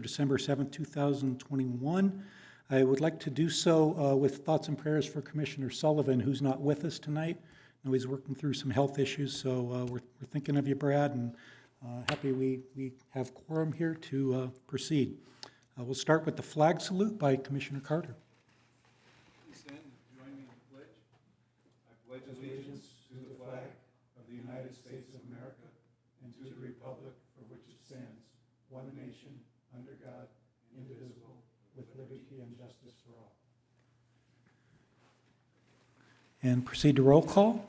December 7th, 2021. I would like to do so with thoughts and prayers for Commissioner Sullivan, who's not with us tonight. I know he's working through some health issues, so we're thinking of you, Brad, and happy we have quorum here to proceed. We'll start with the flag salute by Commissioner Carter. Please stand and join me in the pledge. I pledge allegiance to the flag of the United States of America and to the republic for which it stands, one nation, under God, indivisible, with liberty and justice for all. And proceed to roll call.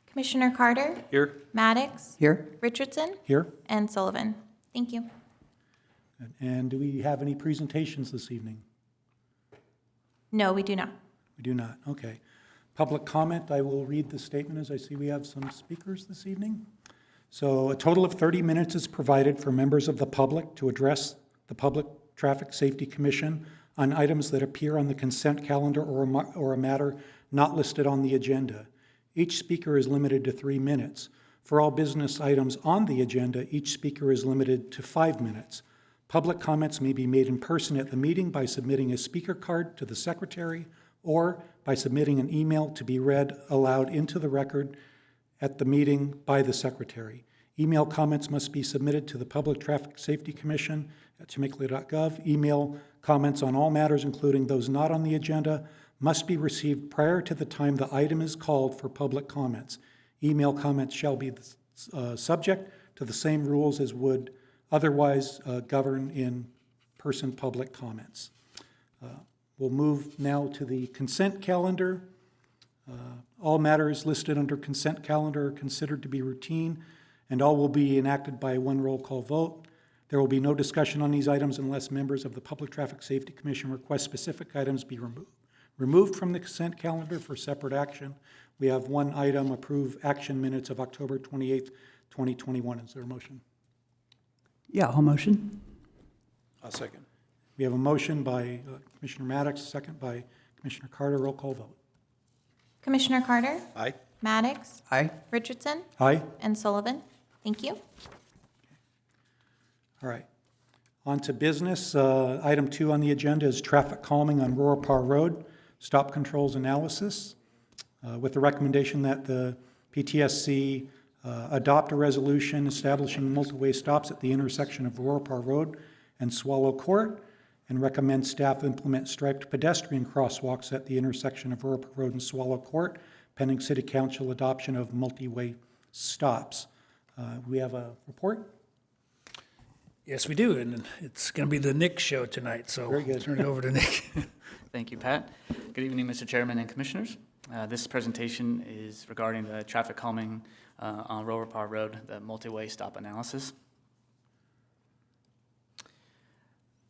Commissioner Carter? Here. Maddox? Here. Richardson? Here. And Sullivan. Thank you. And do we have any presentations this evening? No, we do not. We do not. Okay. Public comment, I will read the statement as I see we have some speakers this evening. So a total of 30 minutes is provided for members of the public to address the Public Traffic Safety Commission on items that appear on the consent calendar or a matter not listed on the agenda. Each speaker is limited to 3 minutes. For all business items on the agenda, each speaker is limited to 5 minutes. Public comments may be made in person at the meeting by submitting a speaker card to the secretary or by submitting an email to be read aloud into the record at the meeting by the secretary. Email comments must be submitted to the Public Traffic Safety Commission at temecula.gov. Email comments on all matters, including those not on the agenda, must be received prior to the time the item is called for public comments. Email comments shall be subject to the same rules as would otherwise govern in-person public comments. We'll move now to the consent calendar. All matters listed under consent calendar are considered to be routine, and all will be enacted by one roll call vote. There will be no discussion on these items unless members of the Public Traffic Safety Commission request specific items be removed from the consent calendar for separate action. We have one item, approve action minutes of October 28th, 2021. Is there a motion? Yeah, I'll motion. I'll second. We have a motion by Commissioner Maddox, second by Commissioner Carter. Roll call vote. Commissioner Carter? Aye. Maddox? Aye. Richardson? Aye. And Sullivan. Thank you. All right. On to business. Item 2 on the agenda is traffic calming on RORIPAUGH Road, stop controls analysis, with the recommendation that the PTSC adopt a resolution establishing multi-way stops at the intersection of RORIPAUGH Road and Swallow Court, and recommend staff implement striped pedestrian crosswalks at the intersection of RORIPAUGH Road and Swallow Court, pending City Council adoption of multi-way stops. We have a report? Yes, we do, and it's going to be the Nick show tonight, so Very good. I'll turn it over to Nick. Thank you, Pat. Good evening, Mr. Chairman and Commissioners. This presentation is regarding the traffic calming on RORIPAUGH Road, the multi-way stop analysis.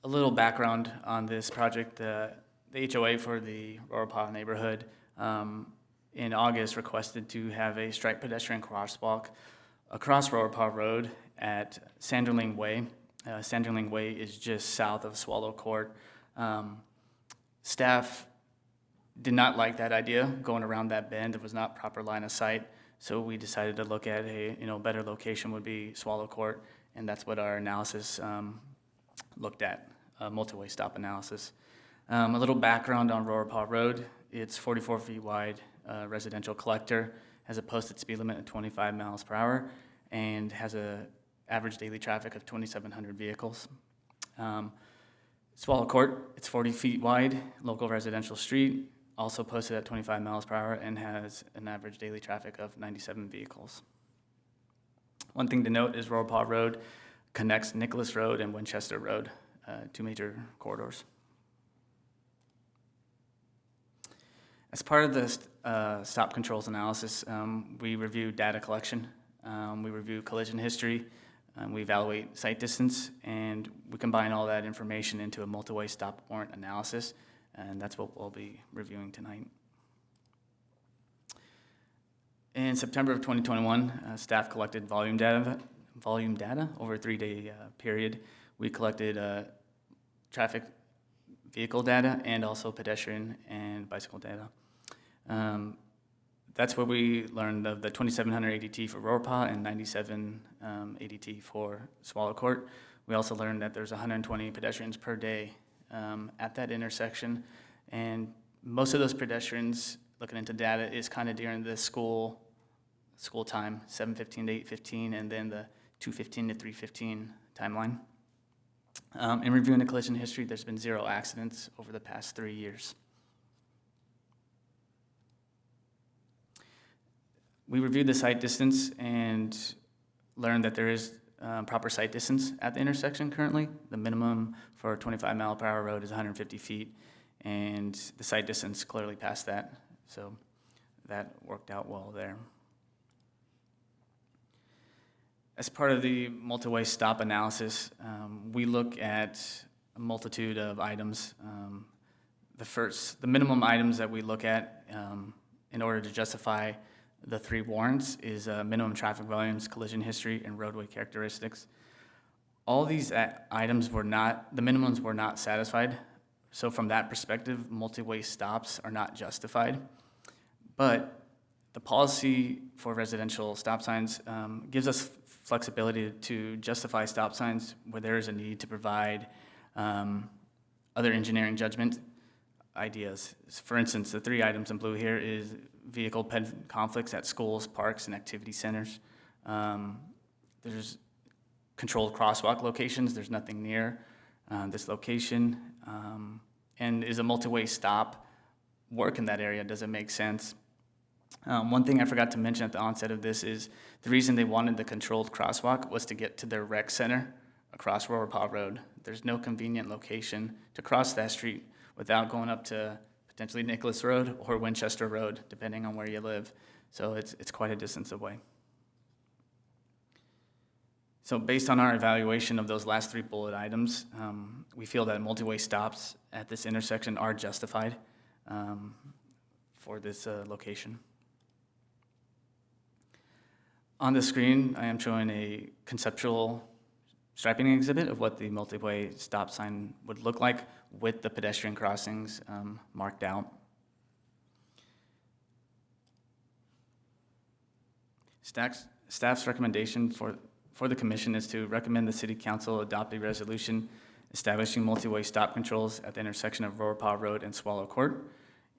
A little background on this project. The HOA for the RORIPAUGH neighborhood in August requested to have a striped pedestrian crosswalk across RORIPAUGH Road at Sanderling Way. Sanderling Way is just south of Swallow Court. Staff did not like that idea, going around that bend. It was not proper line of sight, so we decided to look at a better location would be Swallow Court, and that's what our analysis looked at, multi-way stop analysis. A little background on RORIPAUGH Road. It's 44 feet wide, residential collector, has a posted speed limit of 25 miles per hour, and has a average daily traffic of 2,700 vehicles. Swallow Court, it's 40 feet wide, local residential street, also posted at 25 miles per hour and has an average daily traffic of 97 vehicles. One thing to note is RORIPAUGH Road connects Nicholas Road and Winchester Road, two major corridors. As part of the stop controls analysis, we review data collection, we review collision history, we evaluate sight distance, and we combine all that information into a multi-way stop warrant analysis, and that's what we'll be reviewing tonight. In September of 2021, staff collected volume data over a 3-day period. We collected traffic vehicle data and also pedestrian and bicycle data. That's where we learned of the 2,700 ADT for RORIPAUGH and 97 ADT for Swallow Court. We also learned that there's 120 pedestrians per day at that intersection, and most of those pedestrians, looking into data, is kind of during the school time, 7:15 to 8:15, and then the 2:15 to 3:15 timeline. In reviewing the collision history, there's been 0 accidents over the past 3 years. We reviewed the sight distance and learned that there is proper sight distance at the intersection currently. The minimum for a 25-mile-per-hour road is 150 feet, and the sight distance clearly passed that, so that worked out well there. As part of the multi-way stop analysis, we look at a multitude of items. The minimum items that we look at in order to justify the 3 warrants is minimum traffic volumes, collision history, and roadway characteristics. All these items the minimums were not satisfied. So from that perspective, multi-way stops are not justified. But the policy for residential stop signs gives us flexibility to justify stop signs where there is a need to provide other engineering judgment ideas. For instance, the 3 items in blue here is vehicle ped conflicts at schools, parks, and activity centers. There's controlled crosswalk locations. There's nothing near this location. And is a multi-way stop work in that area? Does it make sense? One thing I forgot to mention at the onset of this is the reason they wanted the controlled crosswalk was to get to their rec center across RORIPAUGH Road. There's no convenient location to cross that street without going up to potentially Nicholas Road or Winchester Road, depending on where you live. So it's quite a distance away. So based on our evaluation of those last 3 bullet items, we feel that multi-way stops at this intersection are justified for this location. On the screen, I am showing a conceptual striping exhibit of what the multi-way stop sign would look like with the pedestrian crossings marked out. Staff's recommendation for the commission is to recommend the city council adopt a resolution establishing multi-way stop controls at the intersection of RORIPAUGH Road and Swallow Court,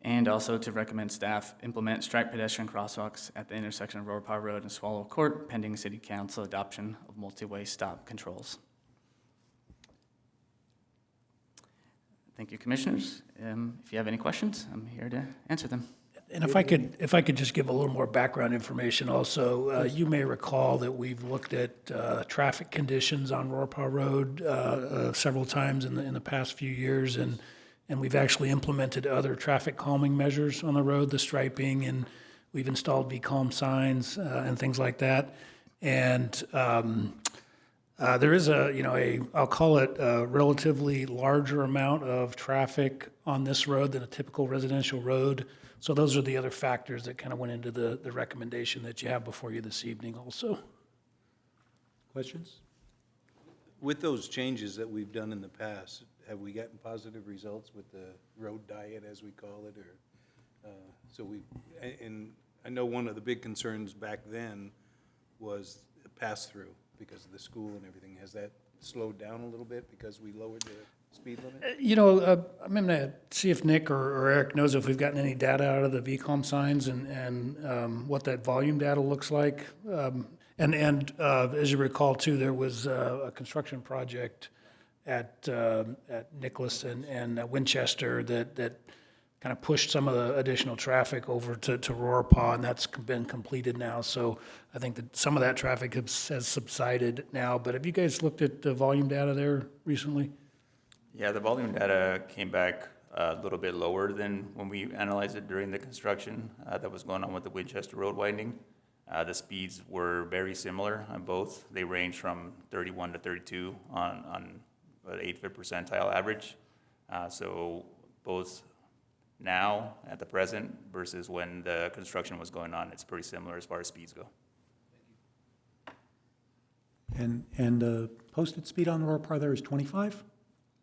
and also to recommend staff implement striped pedestrian crosswalks at the intersection of RORIPAUGH Road and Swallow Court pending city council adoption of multi-way stop controls. Thank you, commissioners. If you have any questions, I'm here to answer them. And if I could just give a little more background information also, you may recall that we've looked at traffic conditions on RORIPAUGH Road several times in the past few years, and we've actually implemented other traffic calming measures on the road, the striping, and we've installed V-calm signs and things like that. And there is I'll call it a relatively larger amount of traffic on this road than a typical residential road. So those are the other factors that kind of went into the recommendation that you have before you this evening also. Questions? With those changes that we've done in the past, have we gotten positive results with the road diet, as we call it, or, and I know one of the big concerns back then was the pass-through because of the school and everything. Has that slowed down a little bit because we lowered the speed limit? I'm going to see if Nick or Eric knows if we've gotten any data out of the VCOM signs and what that volume data looks like. And as you recall, too, there was a construction project at Nicholas and Winchester that kind of pushed some of the additional traffic over to RORIPAUGH, and that's been completed now. So I think that some of that traffic has subsided now. But have you guys looked at the volume data there recently? Yeah, the volume data came back a little bit lower than when we analyzed it during the construction that was going on with the Winchester Road widening. The speeds were very similar on both. They range from 31 to 32 on an 8th percentile average. So both now at the present versus when the construction was going on, it's pretty similar as far as speeds go. And posted speed on the RORIPAUGH there is 25?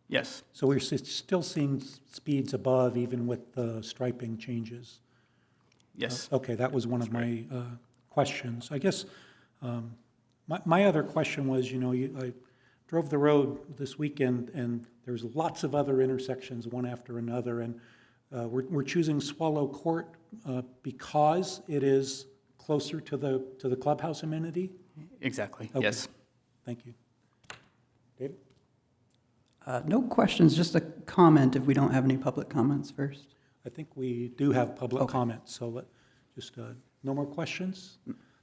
Yes. So we're still seeing speeds above even with the striping changes? Yes. Okay, that was one of my questions. I guess my other question was, I drove the road this weekend, and there's lots of other intersections, one after another, and we're choosing Swallow Court because it is closer to the clubhouse amenity? Exactly, Okay. yes. Thank you. David? No questions, just a comment if we don't have any public comments first. I think we do have public Okay. comments, so just no more questions?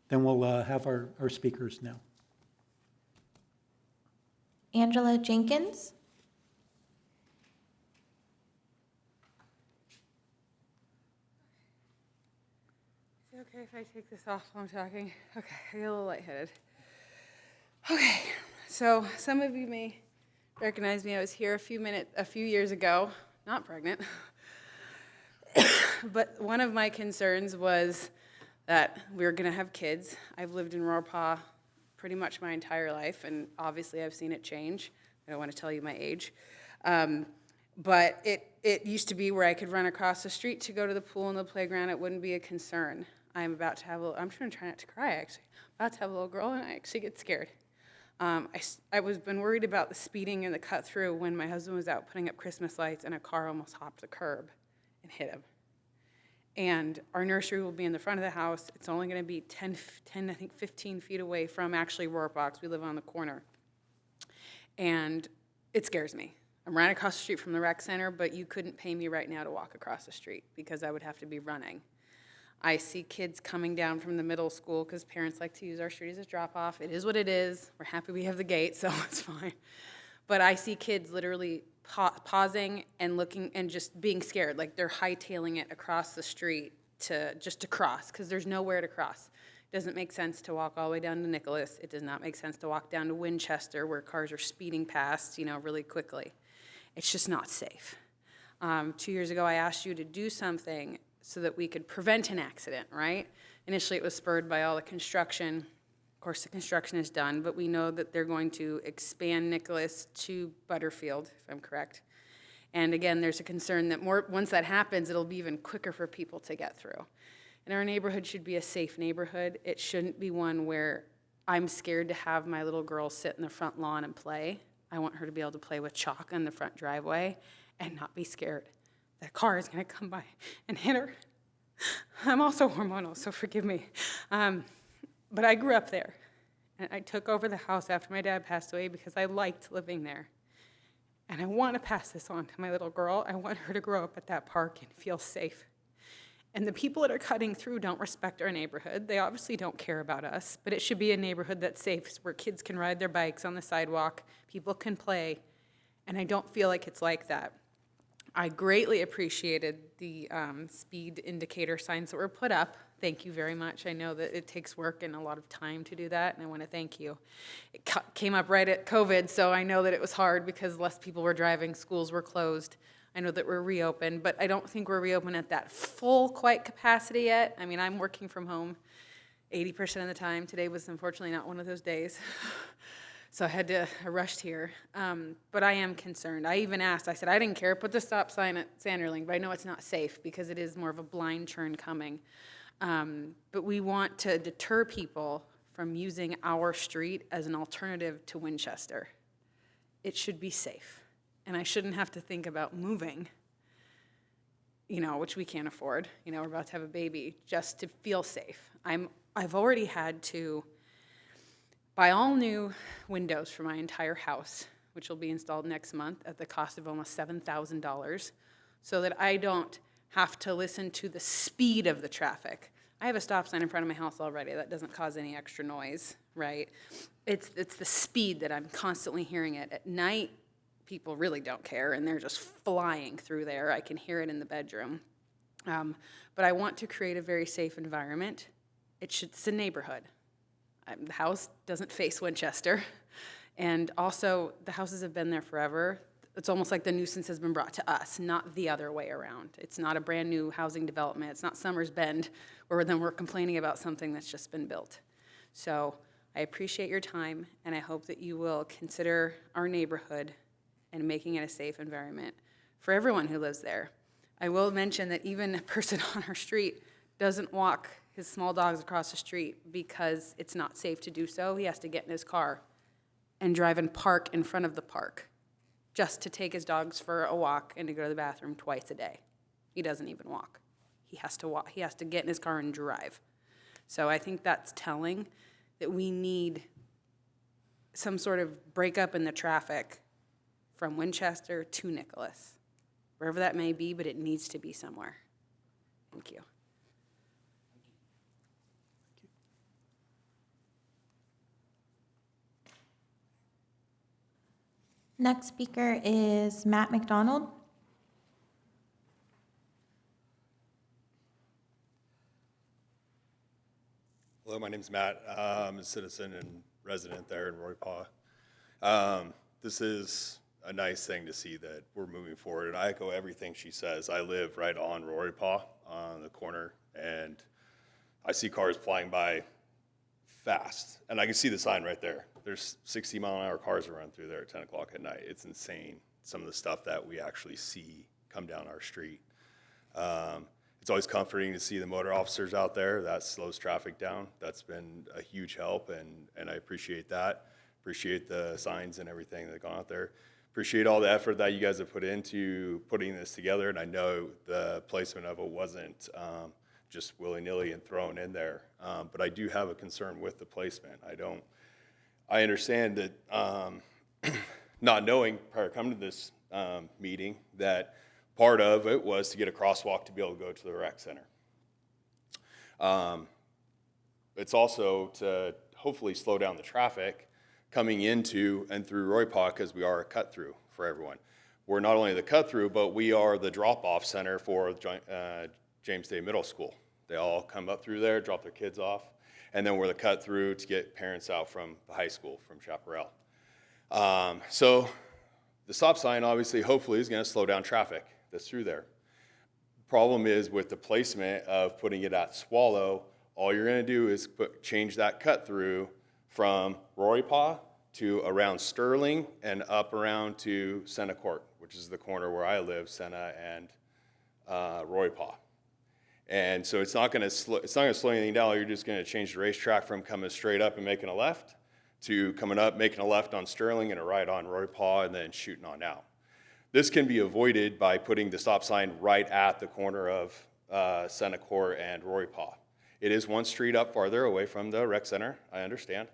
Then we'll have our speakers now. Angela Jenkins. Is it okay if I take this off while I'm talking? Okay, I get a little lightheaded. Okay, so some of you may recognize me. I was here a few years ago, not pregnant. But one of my concerns was that we were going to have kids. I've lived in RORIPAUGH pretty much my entire life, and obviously I've seen it change. I don't want to tell you my age. But it used to be where I could run across the street to go to the pool and the playground. It wouldn't be a concern. I'm about to have I'm trying to try not to cry, actually. I'm about to have a little girl, and I actually get scared. I was been worried about the speeding and the cut through when my husband was out putting up Christmas lights and a car almost hopped the curb and hit him. And our nursery will be in the front of the house. It's only going to be 10, I think 15 feet away from actually RORIPAUGH. We live on the corner. And it scares me. I'm right across the street from the rec center, but you couldn't pay me right now to walk across the street because I would have to be running. I see kids coming down from the middle school because parents like to use our street as a drop-off. It is what it is. We're happy we have the gate, so it's fine. But I see kids literally pausing and looking and just being scared, like they're hightailing it across the street to cross because there's nowhere to cross. It doesn't make sense to walk all the way down to Nicholas. It does not make sense to walk down to Winchester where cars are speeding past, really quickly. It's just not safe. 2 years ago, I asked you to do something so that we could prevent an accident, right? Initially, it was spurred by all the construction. Of course, the construction is done, but we know that they're going to expand Nicholas to Butterfield, if I'm correct. And again, there's a concern that once that happens, it'll be even quicker for people to get through. And our neighborhood should be a safe neighborhood. It shouldn't be one where I'm scared to have my little girl sit in the front lawn and play. I want her to be able to play with chalk on the front driveway and not be scared that car is going to come by and hit her. I'm also hormonal, so forgive me. But I grew up there, and I took over the house after my dad passed away because I liked living there. And I want to pass this on to my little girl. I want her to grow up at that park and feel safe. And the people that are cutting through don't respect our neighborhood. They obviously don't care about us, but it should be a neighborhood that's safe, where kids can ride their bikes on the sidewalk, people can play, and I don't feel like it's like that. I greatly appreciated the speed indicator signs that were put up. Thank you very much. I know that it takes work and a lot of time to do that, and I want to thank you. It came up right at COVID, so I know that it was hard because less people were driving, schools were closed. I know that we're reopened, but I don't think we're reopened at that full quite capacity yet. I mean, I'm working from home 80% of the time. Today was unfortunately not one of those days. So I rushed here. But I am concerned. I even asked, I said, I didn't care, put the stop sign at Sanderling, but I know it's not safe because it is more of a blind turn coming. But we want to deter people from using our street as an alternative to Winchester. It should be safe. And I shouldn't have to think about moving, which we can't afford. We're about to have a baby just to feel safe. I've already had to buy all new windows for my entire house, which will be installed next month at the cost of almost $7,000, so that I don't have to listen to the speed of the traffic. I have a stop sign in front of my house already. That doesn't cause any extra noise, right? It's the speed that I'm constantly hearing it. At night, people really don't care, and they're just flying through there. I can hear it in the bedroom. But I want to create a very safe environment. It's a neighborhood. The house doesn't face Winchester. And also, the houses have been there forever. It's almost like the nuisance has been brought to us, not the other way around. It's not a brand new housing development. It's not Summers Bend, where then we're complaining about something that's just been built. So I appreciate your time, and I hope that you will consider our neighborhood and making it a safe environment for everyone who lives there. I will mention that even a person on our street doesn't walk his small dogs across the street because it's not safe to do so. He has to get in his car and drive and park in front of the park just to take his dogs for a walk and to go to the bathroom twice a day. He doesn't even walk. He has to walk. He has to get in his car and drive. So I think that's telling that we need some sort of breakup in the traffic from Winchester to Nicholas, wherever that may be, but it needs to be somewhere. Thank you. Next speaker is Matt McDonald. Hello, my name's Matt. I'm a citizen and resident there in RORIPAUGH. This is a nice thing to see that we're moving forward, and I echo everything she says. I live right on RORIPAUGH on the corner, and I see cars flying by fast, and I can see the sign right there. There's 60-mile-an-hour cars that run through there at 10 o'clock at night. It's insane, some of the stuff that we actually see come down our street. It's always comforting to see the motor officers out there. That slows traffic down. That's been a huge help, and I appreciate that. Appreciate the signs and everything that gone out there. Appreciate all the effort that you guys have put into putting this together, and I know the placement of it wasn't just willy-nilly and thrown in there, but I do have a concern with the placement. I understand that not knowing prior to coming to this meeting that part of it was to get a crosswalk to be able to go to the rec center. It's also to hopefully slow down the traffic coming into and through RORIPAUGH, because we are a cut-through for everyone. We're not only the cut-through, but we are the drop-off center for James Day Middle School. They all come up through there, drop their kids off, and then we're the cut-through to get parents out from the high school, from Chaparral. So the stop sign, obviously, hopefully, is going to slow down traffic that's through there. Problem is with the placement of putting it at Swallow, all you're going to do is change that cut-through from RORIPAUGH to around Sterling and up around to Senna Court, which is the corner where I live, Senna and RORIPAUGH. And so it's not going to slow anything down. You're just going to change the racetrack from coming straight up and making a left to coming up, making a left on Sterling and a right on RORIPAUGH, and then shooting on out. This can be avoided by putting the stop sign right at the corner of Senna Court and RORIPAUGH. It is one street up farther away from the rec center, I understand,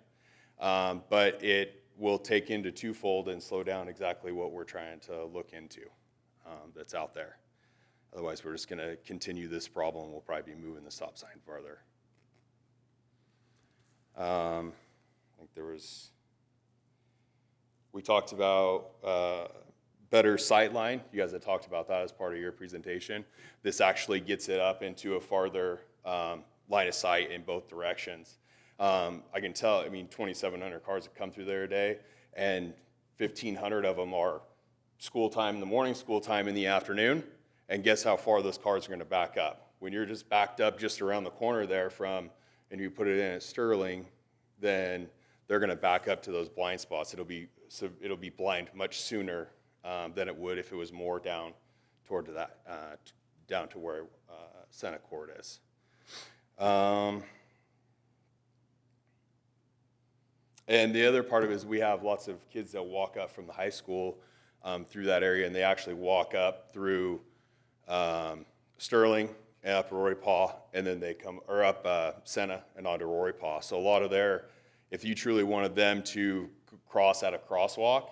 but it will take into twofold and slow down exactly what we're trying to look into that's out there. Otherwise, we're just going to continue this problem. We'll probably be moving the stop sign farther. I think we talked about better sightline. You guys had talked about that as part of your presentation. This actually gets it up into a farther line of sight in both directions. I can tell, 2,700 cars have come through there a day, and 1,500 of them are school time in the morning, school time in the afternoon. And guess how far those cars are going to back up? When you're just backed up just around the corner there and you put it in at Sterling, then they're going to back up to those blind spots. It'll be blind much sooner than it would if it was more down toward that, down to where Senna Court is. And the other part of it is we have lots of kids that walk up from the high school through that area, and they actually walk up through Sterling and up RORIPAUGH, and then they come, or up Senna and onto RORIPAUGH. So a lot of if you truly wanted them to cross at a crosswalk,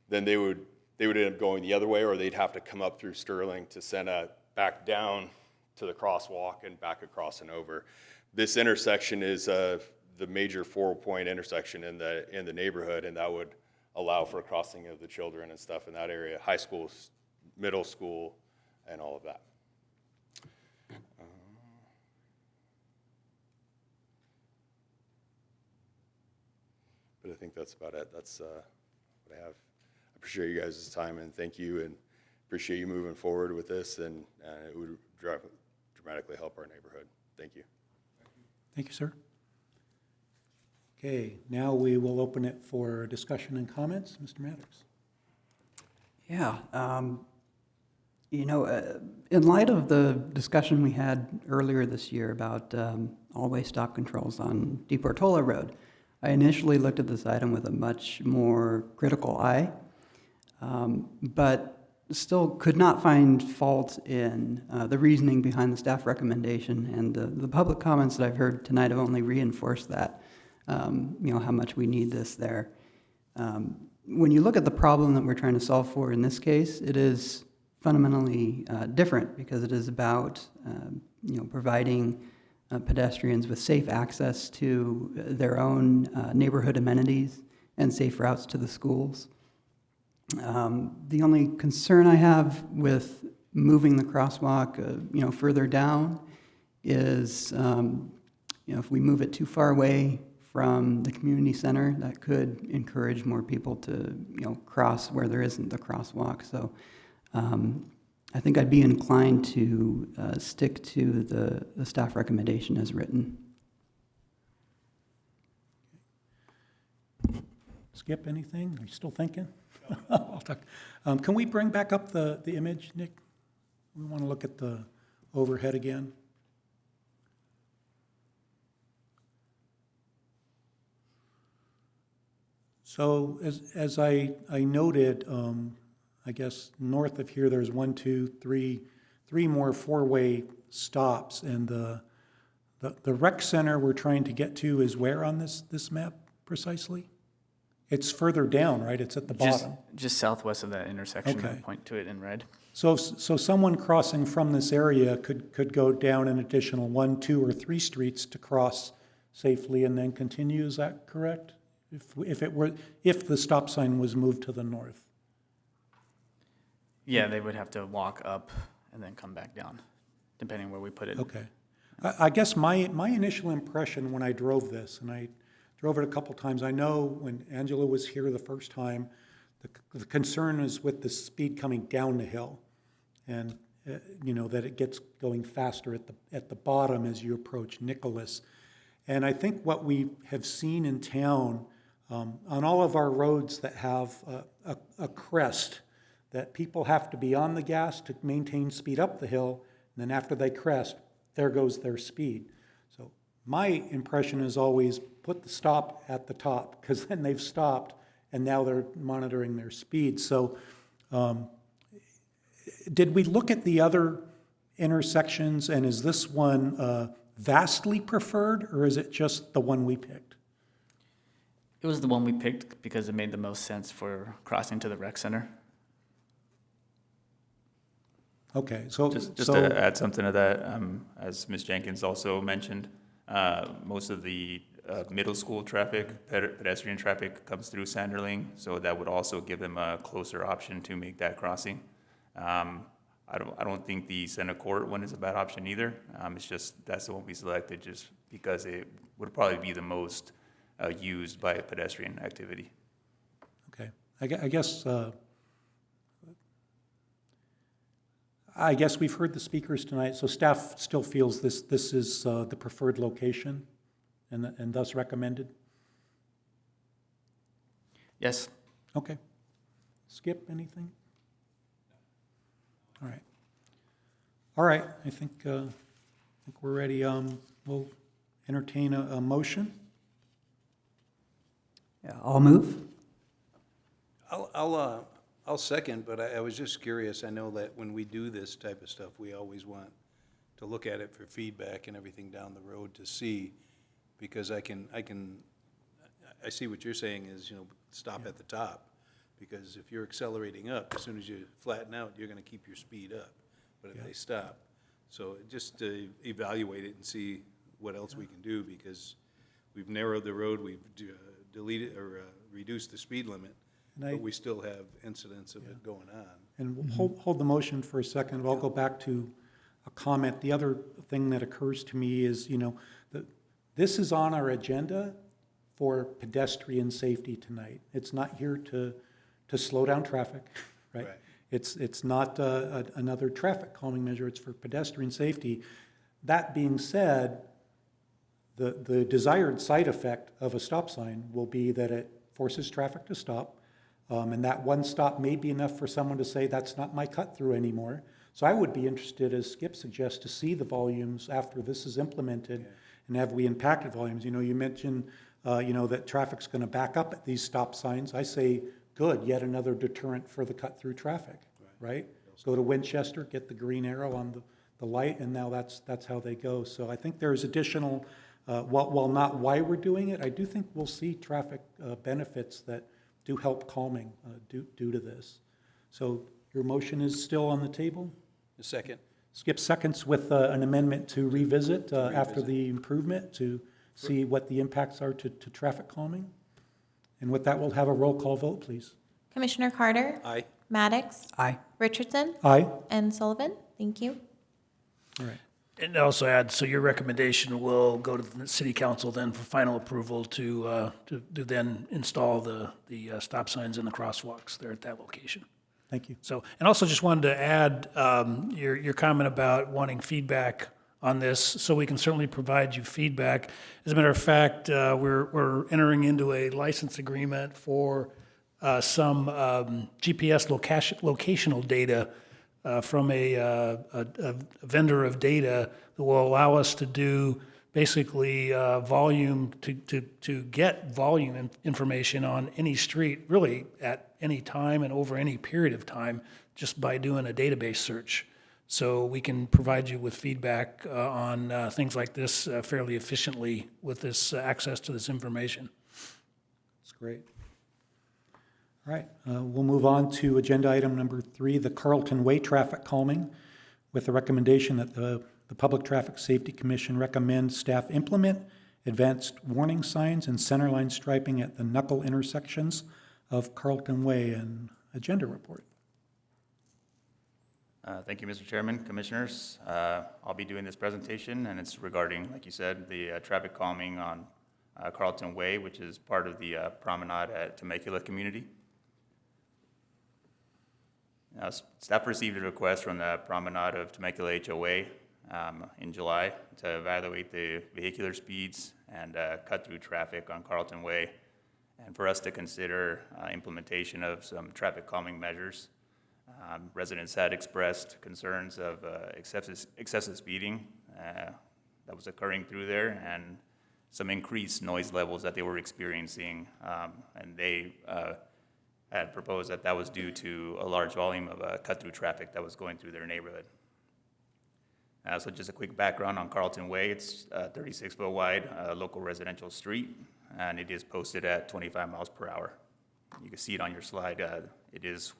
then they would end up going the other way, or they'd have to come up through Sterling to Senna, back down to the crosswalk and back across and over. This intersection is the major 4-point intersection in the neighborhood, and that would allow for crossing of the children and stuff in that area, high school, middle school, and all of that. But I think that's about it. That's what I have. I appreciate you guys' time, and thank you, and appreciate you moving forward with this, and it would dramatically help our neighborhood. Thank you. Thank you, sir. Okay, now we will open it for discussion and comments. Mr. Maddox. Yeah, in light of the discussion we had earlier this year about all-way stop controls on De Portola Road, I initially looked at this item with a much more critical eye, but still could not find fault in the reasoning behind the staff recommendation, and the public comments that I've heard tonight have only reinforced that, how much we need this there. When you look at the problem that we're trying to solve for in this case, it is fundamentally different because it is about, providing pedestrians with safe access to their own neighborhood amenities and safe routes to the schools. The only concern I have with moving the crosswalk, further down is, if we move it too far away from the community center, that could encourage more people to, cross where there isn't the crosswalk. So I think I'd be inclined to stick to the staff recommendation as written. Skip, anything? Are you still thinking? I'll talk. Can we bring back up the image, Nick? We want to look at the overhead again. So as I noted, I guess north of here, there's 1, 2, 3 more four-way stops, and the rec center we're trying to get to is where on this map precisely? It's further down, right? It's at the bottom. Just southwest of that intersection. Okay. Point to it in red. So someone crossing from this area could go down an additional 1, 2, or 3 streets to cross safely and then continue. Is that correct? If the stop sign was moved to the north. Yeah, they would have to walk up and then come back down, depending where we put it. Okay. I guess my initial impression when I drove this, and I drove it a couple times, I know when Angela was here the first time, the concern is with the speed coming down the hill, and that it gets going faster at the bottom as you approach Nicholas. And I think what we have seen in town on all of our roads that have a crest, that people have to be on the gas to maintain speed up the hill, and then after they crest, there goes their speed. So my impression is always put the stop at the top, because then they've stopped and now they're monitoring their speed. So did we look at the other intersections, and is this one vastly preferred, or is it just the one we picked? It was the one we picked because it made the most sense for crossing to the rec center. Okay, so Just to add something to that, as Ms. Jenkins also mentioned, most of the middle school traffic, pedestrian traffic comes through Sanderling, so that would also give them a closer option to make that crossing. I don't think the Center Court one is a bad option either. It's just that's the one we selected just because it would probably be the most used by a pedestrian activity. okay, I guess we've heard the speakers tonight, so staff still feels this is the preferred location and thus recommended? Yes. Okay. Skip, anything? All right. All right, I think we're ready. We'll entertain a motion. Yeah, I'll move. I'll second, but I was just curious. I know that when we do this type of stuff, we always want to look at it for feedback and everything down the road to see, because I see what you're saying is, stop at the top, because if you're accelerating up, as soon as you flatten out, you're gonna keep your speed up, but if they stop. So just to evaluate it and see what else we can do, because we've narrowed the road, we've deleted or reduced the speed limit, but we still have incidents of it going on. And we'll hold the motion for a second. I'll go back to a comment. The other thing that occurs to me is, that this is on our agenda for pedestrian safety tonight. It's not here to slow down traffic, right? It's not another traffic calming measure. It's for pedestrian safety. That being said, the desired side effect of a stop sign will be that it forces traffic to stop. And that one stop may be enough for someone to say, that's not my cut through anymore. So I would be interested, as Skip suggests, to see the volumes after this is implemented, and have we impacted volumes. You mentioned that traffic's going to back up at these stop signs, I say, good, yet another deterrent for the cut-through traffic, right? Go to Winchester, get the green arrow on the light, and now that's how they go. So I think there's additional, while not why we're doing it, I do think we'll see traffic benefits that do help calming due to this. So your motion is still on the table? A second. Skip seconds with an amendment to revisit after the improvement to see what the impacts are to traffic calming. And with that, we'll have a roll call vote, please. Commissioner Carter? Aye. Maddox? Aye. Richardson? Aye. And Sullivan? Thank you. All right. And also add, so your recommendation will go to the city council then for final approval to then install the stop signs and the crosswalks there at that location. Thank you. So, and also just wanted to add your comment about wanting feedback on this, so we can certainly provide you feedback. As a matter of fact, we're entering into a license agreement for some GPS locational data from a vendor of data that will allow us to do basically volume, to get volume information on any street, really at any time and over any period of time, just by doing a database search. So we can provide you with feedback on things like this fairly efficiently with this access to this information. That's great. All right, we'll move on to agenda item number 3, the Carlton Way traffic calming, with the recommendation that the Public Traffic Safety Commission recommends staff implement advanced warning signs and centerline striping at the knuckle intersections of Carlton Way. And agenda report. Thank you, Mr. Chairman, Commissioners. I'll be doing this presentation, and it's regarding, like you said, the traffic calming on Carlton Way, which is part of the promenade at Temecula community. Staff received a request from the promenade of Temecula HOA in July to evaluate the vehicular speeds and cut-through traffic on Carlton Way, and for us to consider implementation of some traffic calming measures. Residents had expressed concerns of excessive speeding that was occurring through there, and some increased noise levels that they were experiencing, and they had proposed that that was due to a large volume of cut-through traffic that was going through their neighborhood. So just a quick background on Carlton Way. It's a 36-foot wide local residential street, and it is posted at 25 miles per hour. You can see it on your slide. It is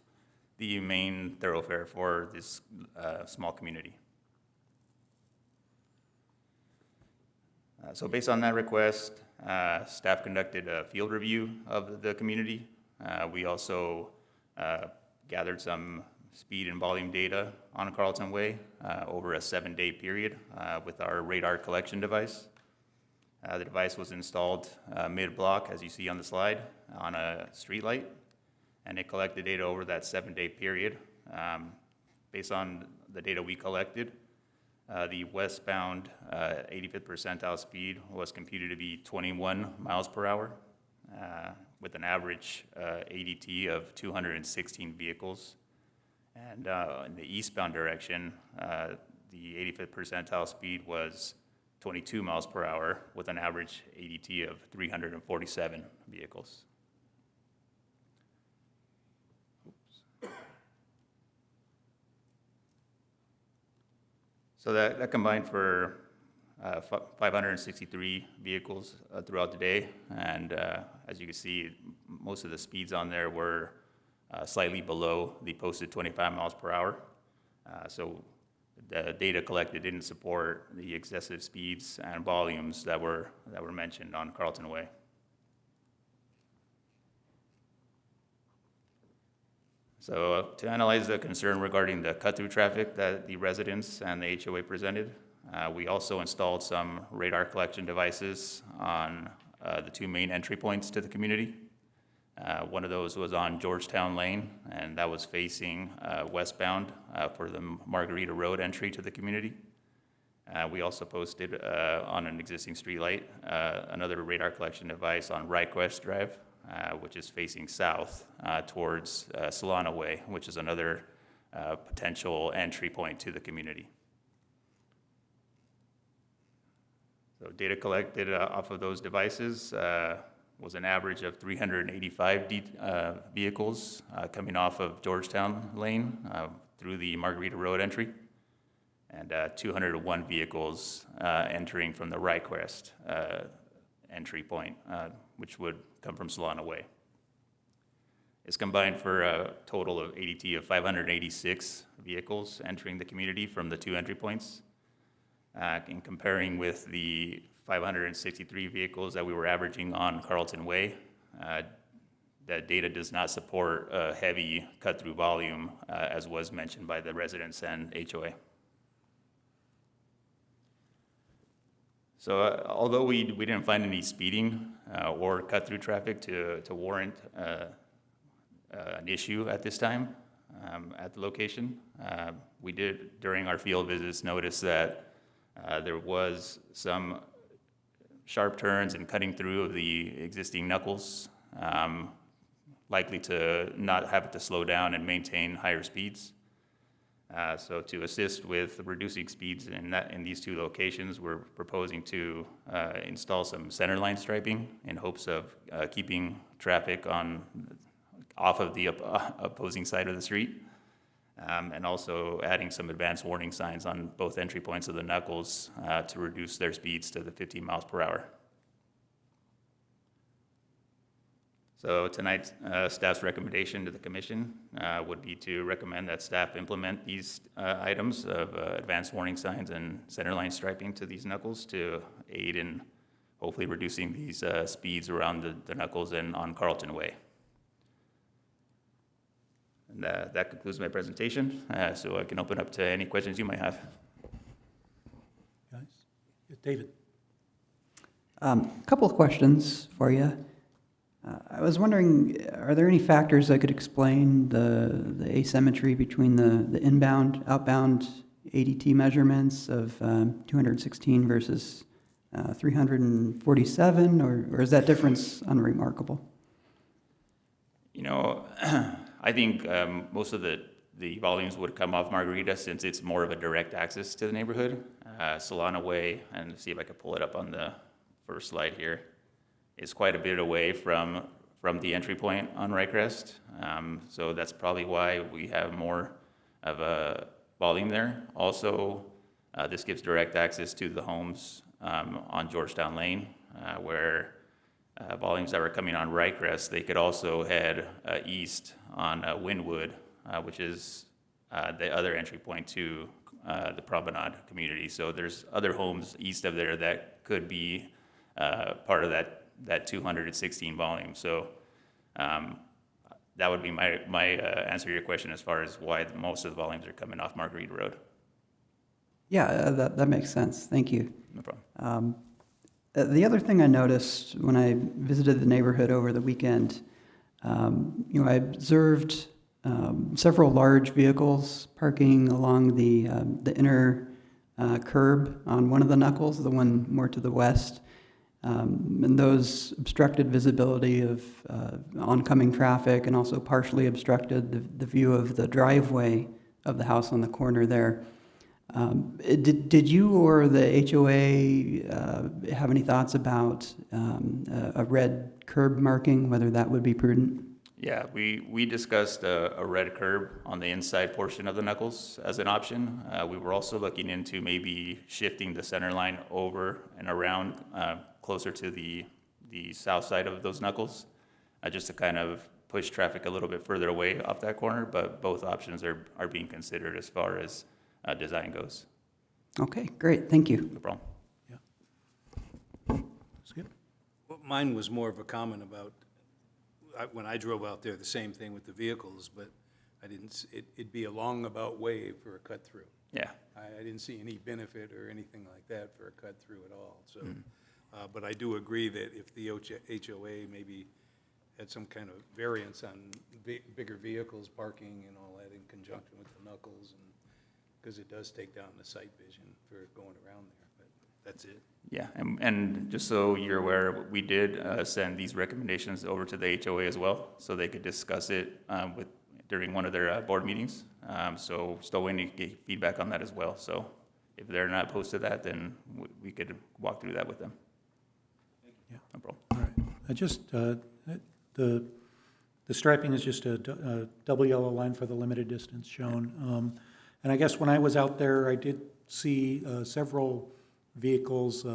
the main thoroughfare for this small community. So based on that request, staff conducted a field review of the community. We also gathered some speed and volume data on Carlton Way over a 7-day period with our radar collection device. The device was installed mid-block, as you see on the slide, on a street light, and it collected data over that 7-day period. Based on the data we collected, the westbound 85th percentile speed was computed to be 21 miles per hour, with an average ADT of 216 vehicles. And in the eastbound direction, the 85th percentile speed was 22 miles per hour with an average ADT of 347 vehicles. So that combined for 563 vehicles throughout the day, and as you can see, most of the speeds on there were slightly below the posted 25 miles per hour. So the data collected didn't support the excessive speeds and volumes that were mentioned on Carlton Way. So to analyze the concern regarding the cut-through traffic that the residents and the HOA presented, we also installed some radar collection devices on the 2 main entry points to the community. One of those was on Georgetown Lane, and that was facing westbound for the Margarita Road entry to the community. We also posted on an existing streetlight another radar collection device on Ryquest Drive, which is facing south towards Solana Way, which is another potential entry point to the community. So data collected off of those devices was an average of 385 vehicles coming off of Georgetown Lane through the Margarita Road entry, and 201 vehicles entering from the Rycrest entry point, which would come from Solana Way. It's combined for a total of ADT of 586 vehicles entering the community from the two entry points. In comparing with the 563 vehicles that we were averaging on Carlton Way, that data does not support a heavy cut-through volume, as was mentioned by the residents and HOA. So although we didn't find any speeding or cut-through traffic to warrant an issue at this time at the location, we did, during our field visits, notice that there was some sharp turns and cutting through of the existing knuckles, likely to not have to slow down and maintain higher speeds. So to assist with reducing speeds in these two locations, we're proposing to install some centerline striping in hopes of keeping traffic off of the opposing side of the street, and also adding some advanced warning signs on both entry points of the knuckles to reduce their speeds to the 15 miles per hour. So tonight's staff's recommendation to the commission would be to recommend that staff implement these items of advanced warning signs and centerline striping to these knuckles to aid in hopefully reducing these speeds around the knuckles and on Carlton Way. And that concludes my presentation, so I can open up to any questions you might have. Guys? Yeah, David? A couple of questions for you. I was wondering, are there any factors that could explain the asymmetry between the inbound, outbound ADT measurements of 216 versus 347, or is that difference unremarkable? You know, I think most of the volumes would come off Margarita since it's more of a direct access to the neighborhood. Solana Way, and see if I can pull it up on the first slide here, is quite a bit away from the entry point on Rycrest. So that's probably why we have more of a volume there. Also, this gives direct access to the homes on Georgetown Lane, where volumes that were coming on Rycrest, they could also head east on Wynwood, which is the other entry point to the Promenade community. So there's other homes east of there that could be part of that 216 volume. So that would be my answer to your question as far as why most of the volumes are coming off Margarita Road. Yeah, that makes sense. Thank you. No problem. The other thing I noticed when I visited the neighborhood over the weekend, I observed several large vehicles parking along the inner curb on one of the knuckles, the one more to the west, and those obstructed visibility of oncoming traffic and also partially obstructed the view of the driveway of the house on the corner there. Did you or the HOA have any thoughts about a red curb marking, whether that would be prudent? Yeah, we discussed a red curb on the inside portion of the knuckles as an option. We were also looking into maybe shifting the center line over and around closer to the south side of those knuckles, just to kind of push traffic a little bit further away off that corner, but both options are being considered as far as design goes. Okay, great, thank you. No problem. Skip? Well, mine was more of a comment about, when I drove out there, the same thing with the vehicles, but I didn't, it'd be a long about way for a cut-through. Yeah. I didn't see any benefit or anything like that for a cut-through at all, so. But I do agree that if the HOA maybe had some kind of variance on bigger vehicles parking and all that in conjunction with the knuckles, and because it does take down the sight vision for going around there, but that's it. Yeah, and just so you're aware, we did send these recommendations over to the HOA as well, so they could discuss it during one of their board meetings. So still waiting to get feedback on that as well. So If they're not opposed to that, then we could walk through that with them. Yeah. No problem. All right. I just, the striping is just a double yellow line for the limited distance shown. And I guess when I was out there, I did see several vehicles,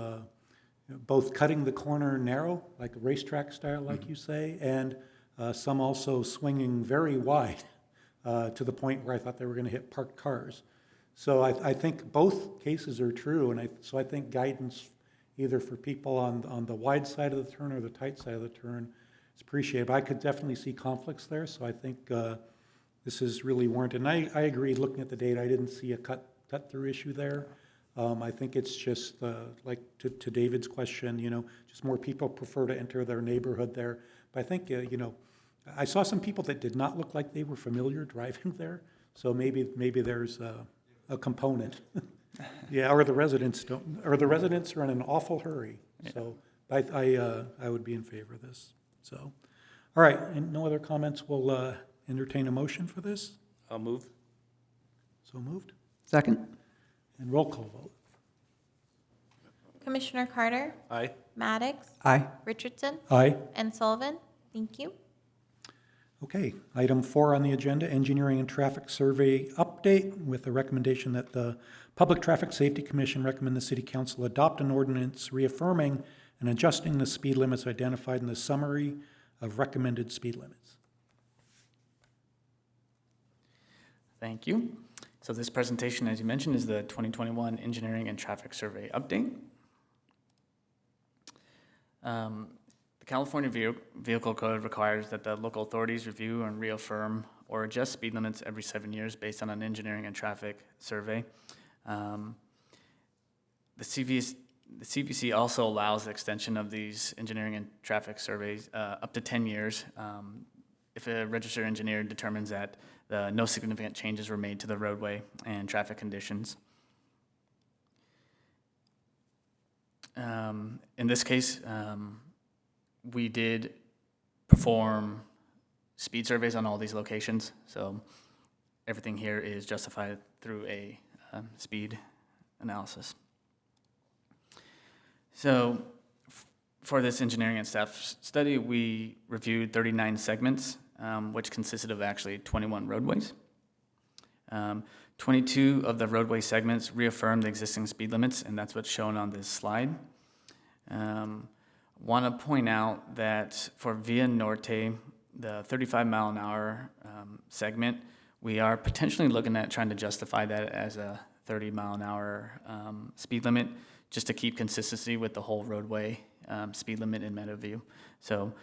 both cutting the corner narrow, like a racetrack style, like you say, and some also swinging very wide to the point where I thought they were going to hit parked cars. So I think both cases are true, and so I think guidance either for people on the wide side of the turn or the tight side of the turn is appreciated. But I could definitely see conflicts there, so I think this is really warranted. And I agree, looking at the data, I didn't see a cut-through issue there. I think it's just, like to David's question, just more people prefer to enter their neighborhood there. But I think, I saw some people that did not look like they were familiar driving there, so maybe there's a component. Yeah, or the residents are in an awful hurry. So I would be in favor of this. So, all right, and no other comments, we'll entertain a motion for this. I'll move. So moved. Second? And roll call vote. Commissioner Carter, Aye. Maddox, Aye. Richardson, Aye. and Sullivan. Thank you. Okay, item 4 on the agenda, engineering and traffic survey update with the recommendation that the Public Traffic Safety Commission recommend the City Council adopt an ordinance reaffirming and adjusting the speed limits identified in the summary of recommended speed limits. Thank you. So this presentation, as you mentioned, is the 2021 Engineering and Traffic Survey Update. The California Vehicle Code requires that the local authorities review and reaffirm or adjust speed limits every 7 years based on an engineering and traffic survey. The CVC also allows the extension of these engineering and traffic surveys up to 10 years if a registered engineer determines that no significant changes were made to the roadway and traffic conditions. In this case, we did perform speed surveys on all these locations, so everything here is justified through a speed analysis. So for this engineering and staff study, we reviewed 39 segments, which consisted of actually 21 roadways. 22 of the roadway segments reaffirmed the existing speed limits, and that's what's shown on this slide. Want to point out that for Via Norte, the 35 mile an hour segment, we are potentially looking at trying to justify that as a 30 mile an hour speed limit, just to keep consistency with the whole roadway speed limit in Meadowview. So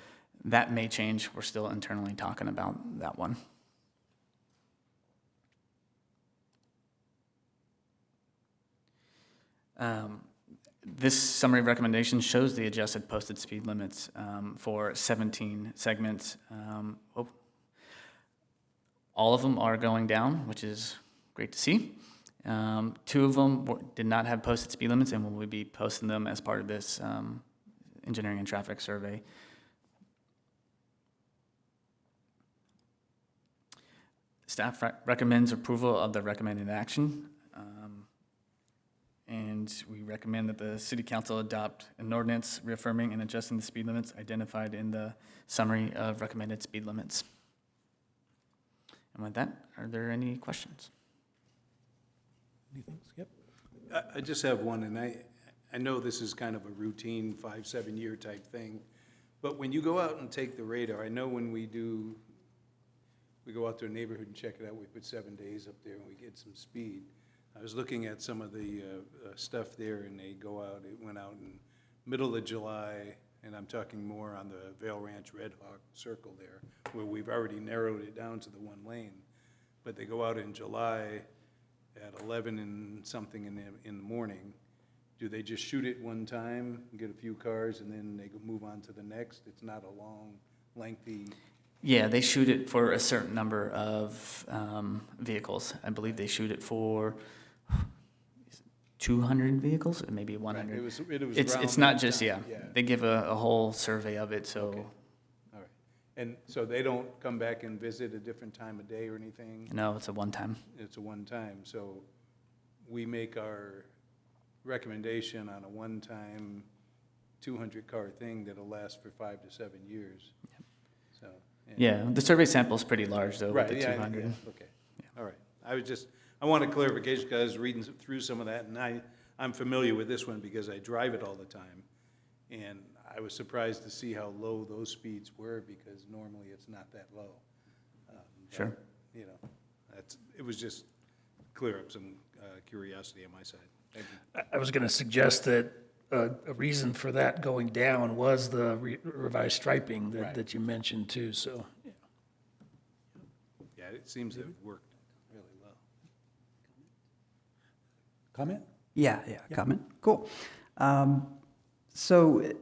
that may change. We're still internally talking about that one. This summary recommendation shows the adjusted posted speed limits for 17 segments. All of them are going down, which is great to see. 2 of them did not have posted speed limits, and we'll be posting them as part of this engineering and traffic survey. Staff recommends approval of the recommended action. And we recommend that the City Council adopt an ordinance reaffirming and adjusting the speed limits identified in the summary of recommended speed limits. And with that, are there any questions? Anything, Skip? I just have one, and I know this is kind of a routine 5-7 year type thing, but when you go out and take the radar, I know when we go out to a neighborhood and check it out, we put 7 days up there and we get some speed. I was looking at some of the stuff there, and it went out in middle of July, and I'm talking more on the Vail Ranch Red Hawk Circle there, where we've already narrowed it down to the 1 lane. But they go out in July at 11 and something in the morning. Do they just shoot it one time, get a few cars, and then they move on to the next? It's not a long, lengthy... Yeah, they shoot it for a certain number of vehicles. I believe they shoot it for 200 vehicles, or maybe 100. It was It's around not that just, time, yeah. They give a whole survey of it, so. Okay. All right. And so they don't come back and visit a different time of day or anything? No, it's a one-time. It's a one time, so we make our recommendation on a one-time 200-car thing that'll last for 5 to 7 years. So. and- Yeah, the survey sample is pretty large though, with Right, the yeah, 200. yeah, okay, all right. I wanted clarification because I was reading through some of that, and I'm familiar with this one because I drive it all the time. And I was surprised to see how low those speeds were because normally it's not that low. But, Sure. You know, it was just clear up some curiosity on my side. Thank you. I was going to suggest that a reason for that going down was the revised striping Right. that you mentioned too, so. Yeah. Yeah, it seems to have worked really well. Comment? Yeah, comment. Cool. So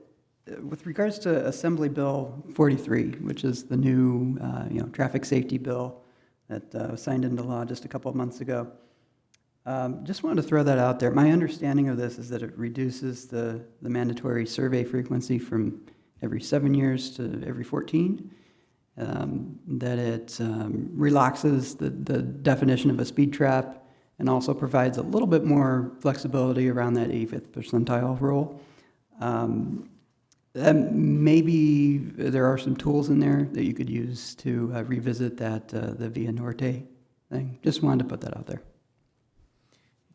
with regards to Assembly Bill 43, which is the new, traffic safety bill that was signed into law just a couple of months ago, just wanted to throw that out there. My understanding of this is that it reduces the mandatory survey frequency from every 7 years to every 14, that it relaxes the definition of a speed trap, and also provides a little bit more flexibility around that 85th percentile rule. Maybe there are some tools in there that you could use to revisit that, the Via Norte thing. Just wanted to put that out there.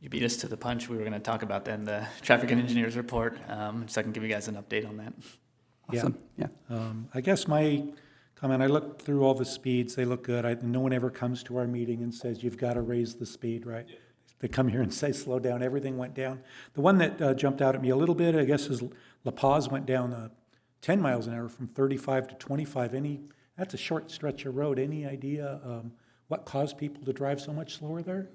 You beat us to the punch. We were going to talk about that in the traffic and engineers report, so I can give you guys an update on that. Awesome, yeah. I guess my comment, I looked through all the speeds, they look good. No one ever comes to our meeting and says, you've got to raise the speed, right? They come here and say, slow down, everything went down. The one that jumped out at me a little bit, I guess, is La Paz went down 10 miles an hour from 35 to 25. That's a short stretch of road. Any idea what caused people to drive so much slower there?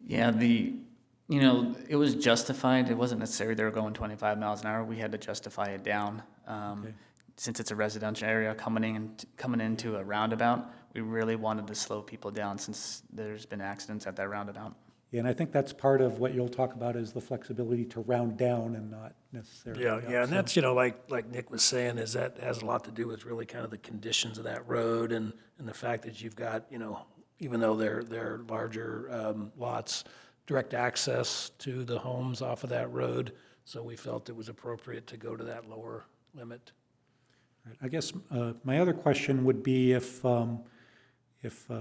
Yeah, it was justified. It wasn't necessary they were going 25 miles an hour. We had to justify it down. Okay. Since it's a residential area coming into a roundabout, we really wanted to slow people down since there's been accidents at that roundabout. Yeah, and I think that's part of what you'll talk about is the flexibility to round down and not necessarily up. Yeah, and So- that's, like Nick was saying, is that has a lot to do with really kind of the conditions of that road and the fact that you've got, even though they're larger lots, direct access to the homes off of that road. So we felt it was appropriate to go to that lower limit. Right. I guess my other question would be if a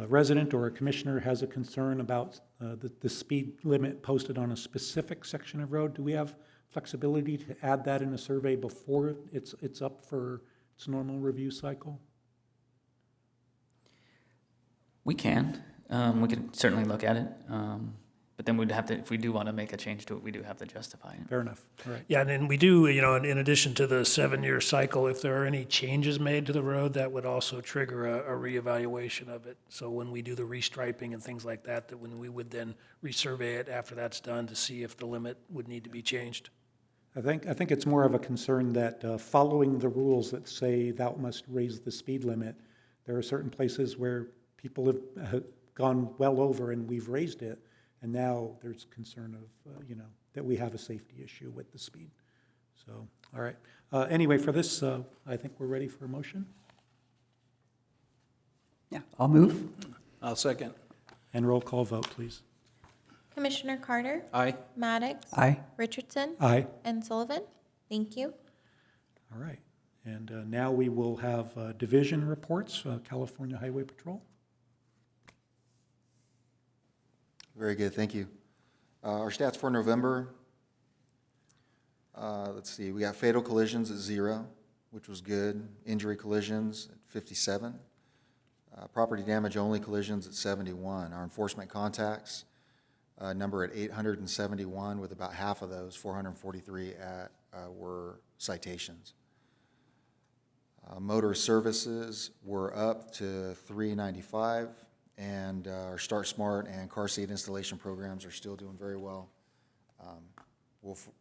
resident or a commissioner has a concern about the speed limit posted on a specific section of road, do we have flexibility to add that in a survey before it's up for its normal review cycle? We can. We could certainly look at it. But then we'd have to, if we do want to make a change to it, we do have to justify it. Fair enough. All right. Yeah, and then we do, in addition to the 7-year cycle, if there are any changes made to the road, that would also trigger a reevaluation of it. So when we do the restriping and things like that, when we would then resurvey it after that's done to see if the limit would need to be changed. I think it's more of a concern that following the rules that say thou must raise the speed limit, there are certain places where people have gone well over and we've raised it. And now there's concern of, that we have a safety issue with the speed. So, all right. Anyway, for this, I think we're ready for a motion. Yeah, I'll move. I'll second. And roll call vote, please. Commissioner Carter? Aye. Maddox? Aye. Richardson? Aye. And Sullivan? Thank you. All right. And now we will have division reports, California Highway Patrol. Very good, thank you. Our stats for November, let's see, we got fatal collisions at 0, which was good. Injury collisions at 57. Property damage only collisions at 71. Our enforcement contacts number at 871, with about half of those, 443 were citations. Motor services were up to 395. And our Start Smart and car seat installation programs are still doing very well.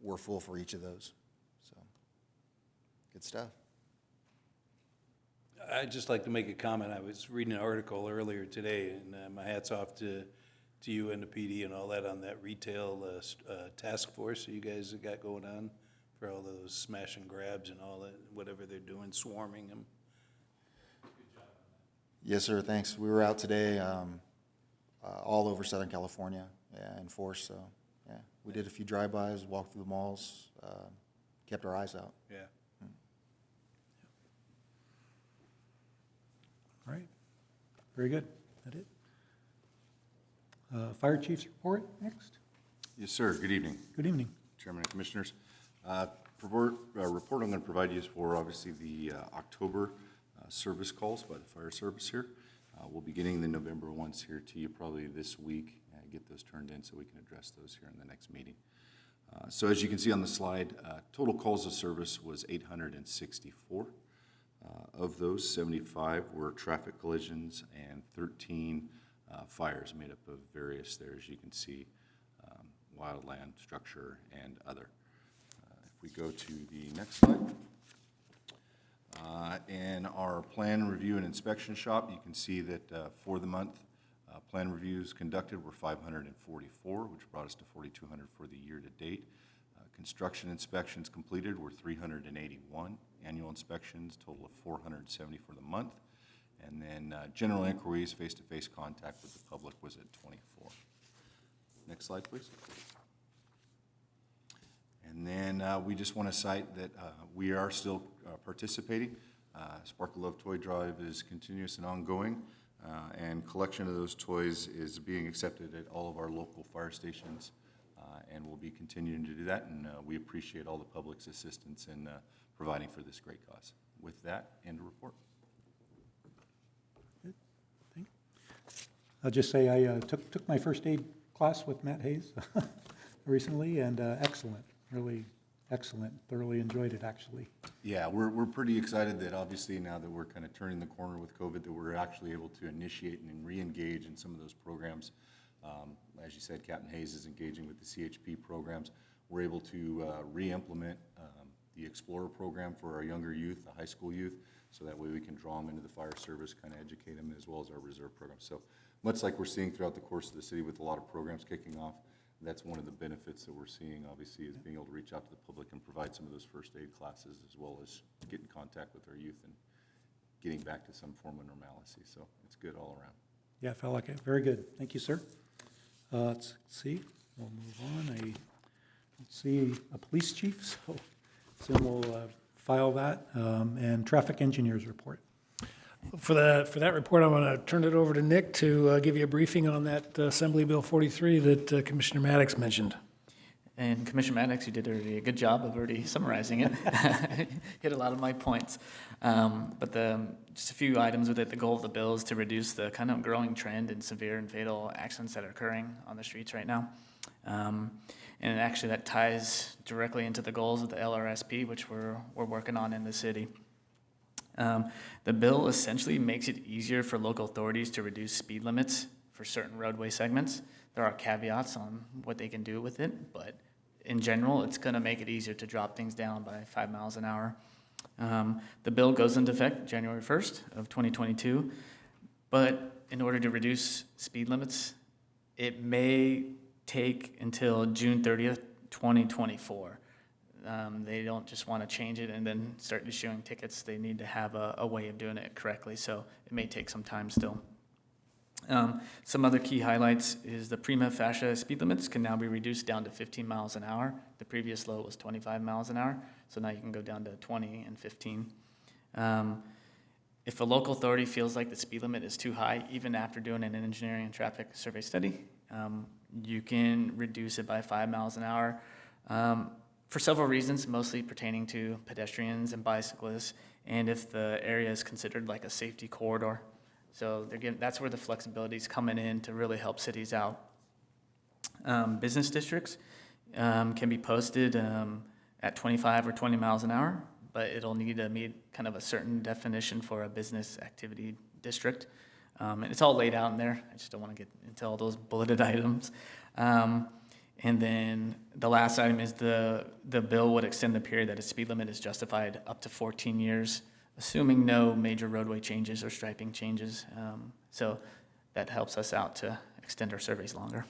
We're full for each of those. So, good stuff. I'd just like to make a comment. I was reading an article earlier today, and my hat's off to you and the PD and all that on that retail task force that you guys have got going on for all those smash and grabs and all that, whatever they're doing, swarming them. Yes, sir, thanks. We were out today. all over Southern California, yeah, enforced, so, yeah. We did a few drive-bys, walked through the malls, kept our eyes out. Yeah. All right, very good. That it? Fire Chief's report next. Yes, sir. Good evening, Good evening. Chairman and Commissioners. Report I'm going to provide you is for obviously the October service calls by the fire service here. We'll be getting the November ones here to you probably this week. Get those turned in so we can address those here in the next meeting. So as you can see on the slide, total calls of service was 864. Of those, 75 were traffic collisions and 13 fires made up of various there, as you can see, wildland, structure, and other. If we go to the next slide. In our plan review and inspection shop, you can see that for the month, plan reviews conducted were 544, which brought us to 4,200 for the year to date. Construction inspections completed were 381. Annual inspections, total of 470 for the month. And then general inquiries, face-to-face contact with the public was at 24. Next slide, please. And then we just want to cite that we are still participating. Spark of Love Toy Drive is continuous and ongoing, and collection of those toys is being accepted at all of our local fire stations, and we'll be continuing to do that, and we appreciate all the public's assistance in providing for this great cause. With that, end of report. Good. Thank you. I'll just say I took my first aid class with Matt Hayes recently, and excellent, really excellent. Thoroughly enjoyed it, actually. Yeah, we're pretty excited that obviously now that we're kind of turning the corner with COVID, that we're actually able to initiate and re-engage in some of those programs. As you said, Captain Hayes is engaging with the CHP programs. We're able to re-implement the Explorer program for our younger youth, the high school youth, so that way we can draw them into the fire service, kind of educate them, as well as our reserve program. So much like we're seeing throughout the course of the city with a lot of programs kicking off, that's one of the benefits that we're seeing, obviously, is being able to reach out to the public and provide some of those first aid classes, as well as get in contact with our youth and getting back to some form of normalcy. So it's good all around. Yeah, I felt like it. Very good. Thank you, sir. Let's see. We'll move on. Let's see, a police chief, so soon we'll file that, and traffic engineers report. For that report, I'm going to turn it over to Nick to give you a briefing on that Assembly Bill 43 that Commissioner Maddox mentioned. And Commissioner Maddox, you did already a good job of already summarizing it. Hit a lot of my points. But just a few items with it. The goal of the bill is to reduce the kind of growing trend in severe and fatal accidents that are occurring on the streets right now. And actually that ties directly into the goals of the LRSP, which we're working on in the city. The bill essentially makes it easier for local authorities to reduce speed limits for certain roadway segments. There are caveats on what they can do with it, but in general, it's going to make it easier to drop things down by 5 miles an hour. The bill goes into effect January 1st of 2022, but in order to reduce speed limits, it may take until June 30th, 2024. They don't just want to change it and then start issuing tickets. They need to have a way of doing it correctly, so it may take some time still. Some other key highlights is the prima facie speed limits can now be reduced down to 15 miles an hour. The previous low was 25 miles an hour, so now you can go down to 20 and 15. If a local authority feels like the speed limit is too high, even after doing an engineering and traffic survey study, you can reduce it by 5 miles an hour. For several reasons, mostly pertaining to pedestrians and bicyclists, and if the area is considered like a safety corridor. So that's where the flexibility is coming in to really help cities out. Business districts can be posted at 25 or 20 miles an hour, but it'll need to meet kind of a certain definition for a business activity district. And it's all laid out in there. I just don't want to get into all those bulleted items. And then the last item is the bill would extend the period that a speed limit is justified up to 14 years, assuming no major roadway changes or striping changes. So that helps us out to extend our surveys longer.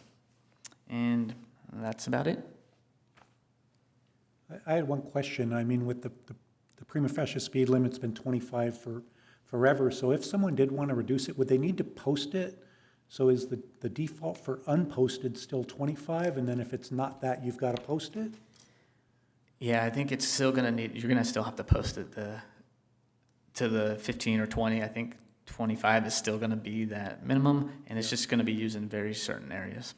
And that's about it. I had one question. I mean, with the prima facie speed limit's been 25 for forever. So if someone did want to reduce it, would they need to post it So is the default for unposted still 25, and then if it's not that, you've got to post it? Yeah, I think it's still gonna need, you're gonna still have to post it to the 15 or 20. I think 25 is still gonna be that minimum, and it's just gonna be used in very certain areas.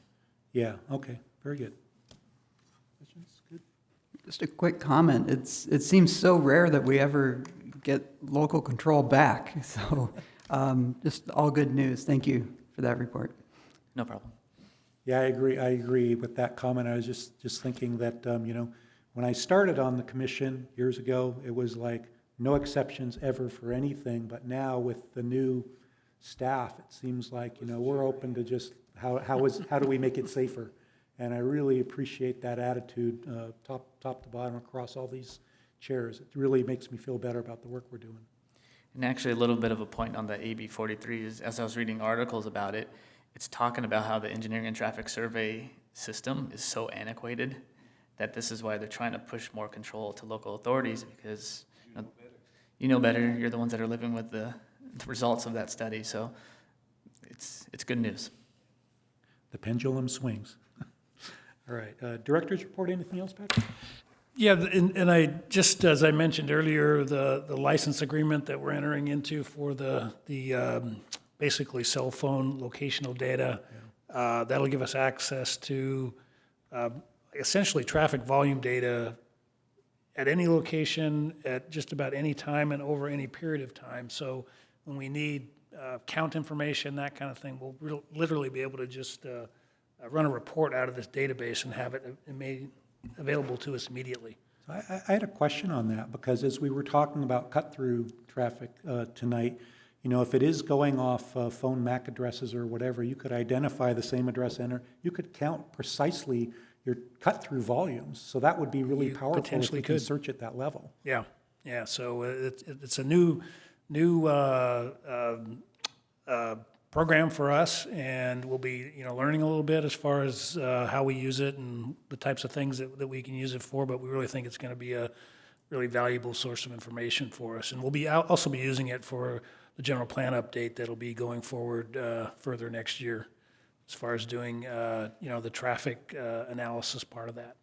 Yeah, okay, very good. Questions? Good. Just a quick comment. It seems so rare that we ever get local control back. So just all good news. Thank you for that report. No problem. Yeah, I agree with that comment. I was just thinking that, when I started on the commission years ago, it was like no exceptions ever for anything, but now with the new staff, it seems like, we're open to just how do we make it safer? And I really appreciate that attitude, top to bottom across all these chairs. It really makes me feel better about the work we're doing. And actually, a little bit of a point on the AB 43 is, as I was reading articles about it, it's talking about how the engineering and traffic survey system is so antiquated that this is why they're trying to push more control to local authorities, because you know better. You're the ones that are living with the results of that study. So it's good news. The pendulum swings. All right, director's report, anything else, Patrick? Yeah, and I, just as I mentioned earlier, the license agreement that we're entering into for the basically cell phone locational data, that'll give us access to essentially traffic volume data at any location, at just about any time and over any period of time. So when we need count information, that kind of thing, we'll literally be able to just run a report out of this database and have it made available to us immediately. I had a question on that, because as we were talking about cut-through traffic tonight, if it is going off phone MAC addresses or whatever, you could identify the same address enter. You could count precisely your cut-through volumes. So that would be really powerful if potentially we can could. search at that level. Yeah. So it's a new program for us, and we'll be learning a little bit as far as how we use it and the types of things that we can use it for. But we really think it's going to be a really valuable source of information for us, and we'll be also be using it for the general plan update that'll be going forward further next year, as far as doing the traffic analysis part of that.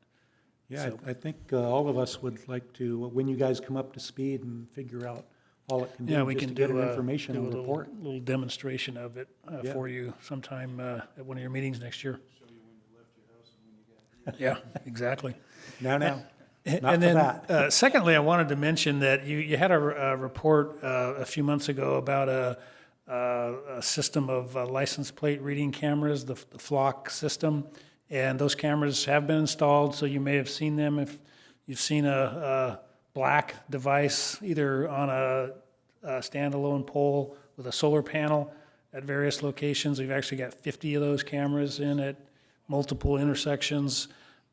Yeah, So- I think all of us would like to, when you guys come up to speed and figure out all it can do, Yeah, we just can to get do an a informational do a report. little demonstration of it Yeah. for you sometime at one of your meetings next year. Yeah, exactly. Now, not And for then, that. secondly, I wanted to mention that you had a report a few months ago about a system of license plate reading cameras, the flock system, and those cameras have been installed, so you may have seen them if you've seen a black device either on a standalone pole with a solar panel at various locations. We've actually got 50 of those cameras in at multiple intersections.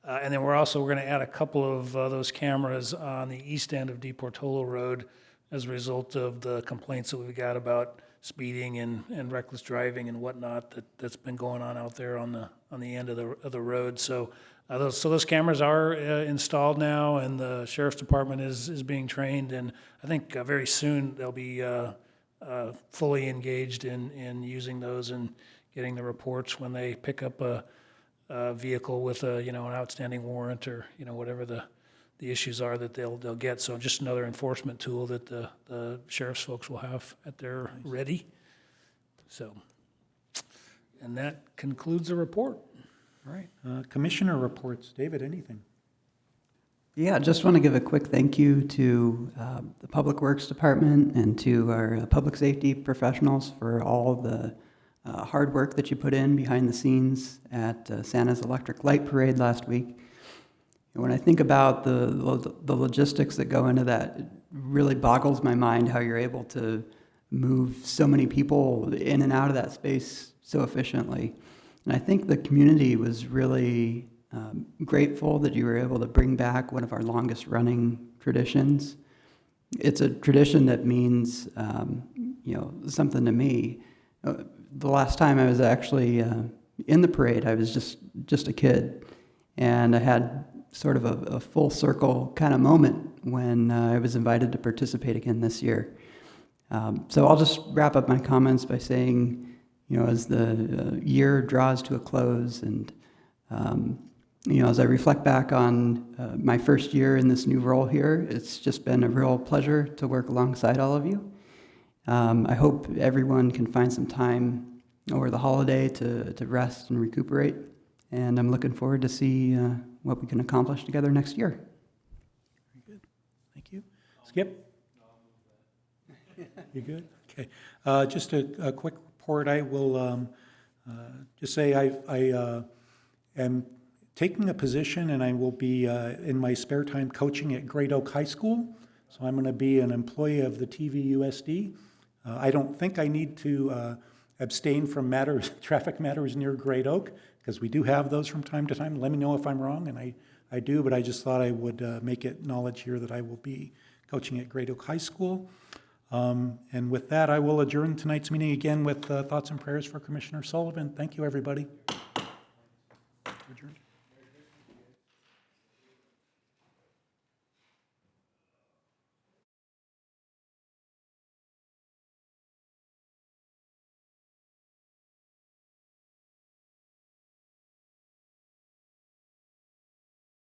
And then we're going to add a couple of those cameras on the east end of DePortolo Road as a result of the complaints that we've got about speeding and reckless driving and whatnot that's been going on out there on the end of the road. So those cameras are installed now, and the sheriff's department is being trained, and I think very soon they'll be fully engaged in using those and getting the reports when they pick up a vehicle with an outstanding warrant or whatever the issues are that they'll get. So just another enforcement tool that the sheriff's folks will have at their ready. So, and that concludes the report. All right, commissioner reports. David, anything? Yeah, just want to give a quick thank you to the Public Works Department and to our public safety professionals for all the hard work that you put in behind the scenes at Santa's Electric Light Parade last week. And when I think about the logistics that go into that, it really boggles my mind how you're able to move so many people in and out of that space so efficiently. And I think the community was really grateful that you were able to bring back one of our longest running traditions. It's a tradition that means something to me. The last time I was actually in the parade, I was just a kid, and I had sort of a full circle kind of moment when I was invited to participate again this year. So I'll just wrap up my comments by saying as the year draws to a close and, as I reflect back on my first year in this new role here, it's just been a real pleasure to work alongside all of you. I hope everyone can find some time over the holiday to rest and recuperate, and I'm looking forward to see what we can accomplish together next year. Very good. Thank you. Skip? You good? Okay. Just a quick report. I will just say I am taking a position, and I will be in my spare time coaching at Great Oak High School. So I'm going to be an employee of the TVUSD. I don't think I need to abstain from traffic matters near Great Oak, because we do have those from time to time. Let me know if I'm wrong, and I do, but I just thought I would make it knowledge here that I will be coaching at Great Oak High School. And with that, I will adjourn tonight's meeting again with thoughts and prayers for Commissioner Sullivan. Thank you, everybody. Adjourned.